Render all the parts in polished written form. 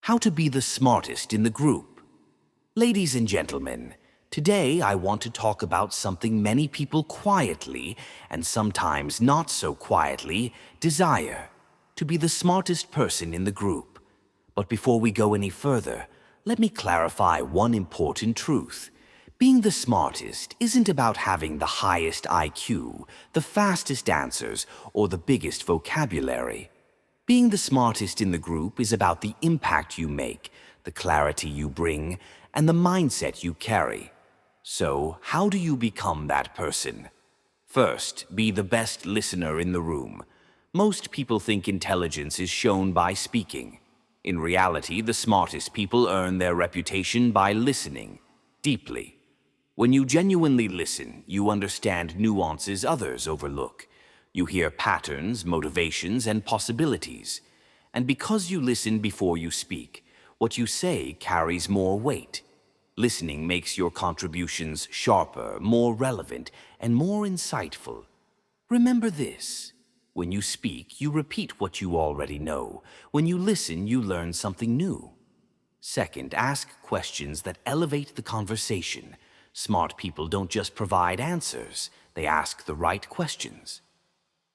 How to be the smartest in the group. Ladies and gentlemen, today I want to talk about something many people quietly, and sometimes not so quietly, desire: to be the smartest person in the group. But before we go any further, let me clarify one important truth. Being the smartest isn't about having the highest IQ, the fastest answers, or the biggest vocabulary. Being the smartest in the group is about the impact you make, the clarity you bring, and the mindset you carry. So, how do you become that person? First, be the best listener in the room. Most people think intelligence is shown by speaking. In reality, the smartest people earn their reputation by listening deeply. When you genuinely listen, you understand nuances others overlook. You hear patterns, motivations, and possibilities. And because you listen before you speak, what you say carries more weight. Listening makes your contributions sharper, more relevant, and more insightful. Remember this: when you speak, you repeat what you already know. When you listen, you learn something new. Second, ask questions that elevate the conversation. Smart people don't just provide answers, they ask the right questions.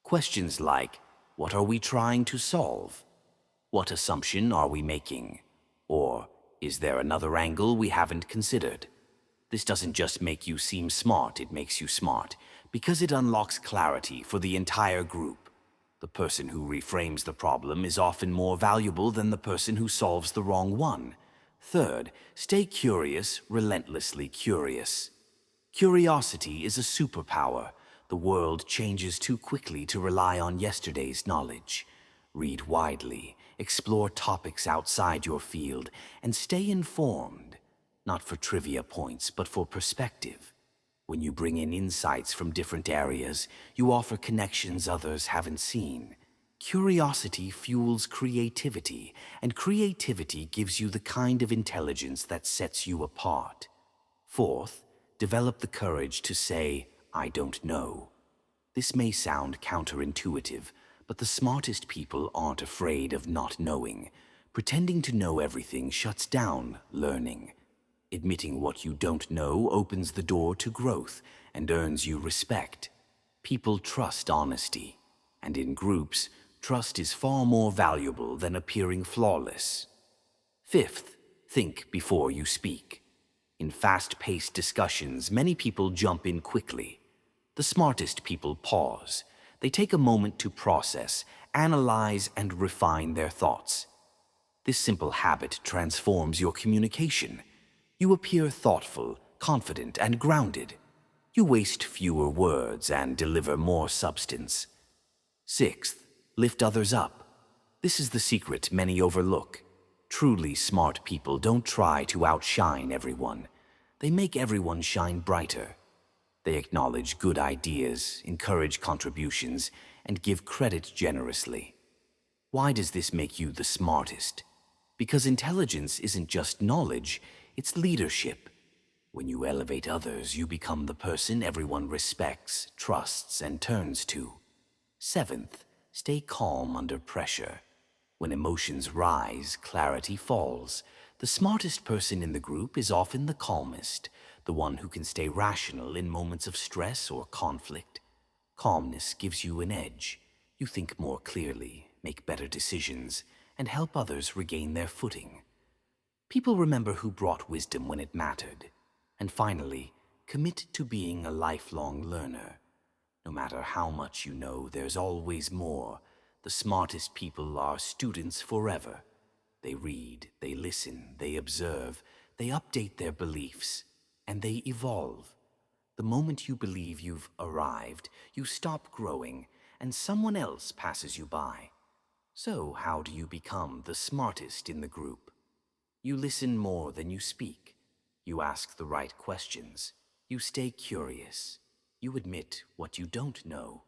Questions like, what are we trying to solve? What assumption are we making? Or, is there another angle we haven't considered? This doesn't just make you seem smart, it makes you smart, because it unlocks clarity for the entire group. The person who reframes the problem is often more valuable than the person who solves the wrong one. Third, stay curious, relentlessly curious. Curiosity is a superpower. The world changes too quickly to rely on yesterday's knowledge. Read widely, explore topics outside your field, and stay informed, not for trivia points, but for perspective. When you bring in insights from different areas, you offer connections others haven't seen. Curiosity fuels creativity, and creativity gives you the kind of intelligence that sets you apart. Fourth, develop the courage to say, I don't know. This may sound counterintuitive, but the smartest people aren't afraid of not knowing. Pretending to know everything shuts down learning. Admitting what you don't know opens the door to growth and earns you respect. People trust honesty, and in groups, trust is far more valuable than appearing flawless. Fifth, think before you speak. In fast-paced discussions, many people jump in quickly. The smartest people pause. They take a moment to process, analyze, and refine their thoughts. This simple habit transforms your communication. You appear thoughtful, confident, and grounded. You waste fewer words and deliver more substance. Sixth, lift others up. This is the secret many overlook. Truly smart people don't try to outshine everyone. They make everyone shine brighter. They acknowledge good ideas, encourage contributions, and give credit generously. Why does this make you the smartest? Because intelligence isn't just knowledge, it's leadership. When you elevate others, you become the person everyone respects, trusts, and turns to. Seventh, stay calm under pressure. When emotions rise, clarity falls. The smartest person in the group is often the calmest, the one who can stay rational in moments of stress or conflict. Calmness gives you an edge. You think more clearly, make better decisions, and help others regain their footing. People remember who brought wisdom when it mattered. And finally, commit to being a lifelong learner. No matter how much you know, there's always more. The smartest people are students forever. They read, they listen, they observe, they update their beliefs, and they evolve. The moment you believe you've arrived, you stop growing, and someone else passes you by. So how do you become the smartest in the group? You listen more than you speak. You ask the right questions. You stay curious. You admit what you don't know.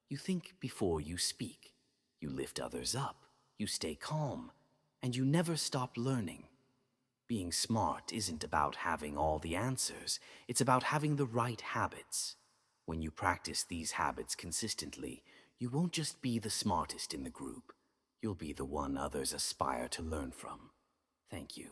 You think before you speak. You lift others up. You stay calm. And you never stop learning. Being smart isn't about having all the answers. It's about having the right habits. When you practice these habits consistently, you won't just be the smartest in the group. You'll be the one others aspire to learn from. Thank you.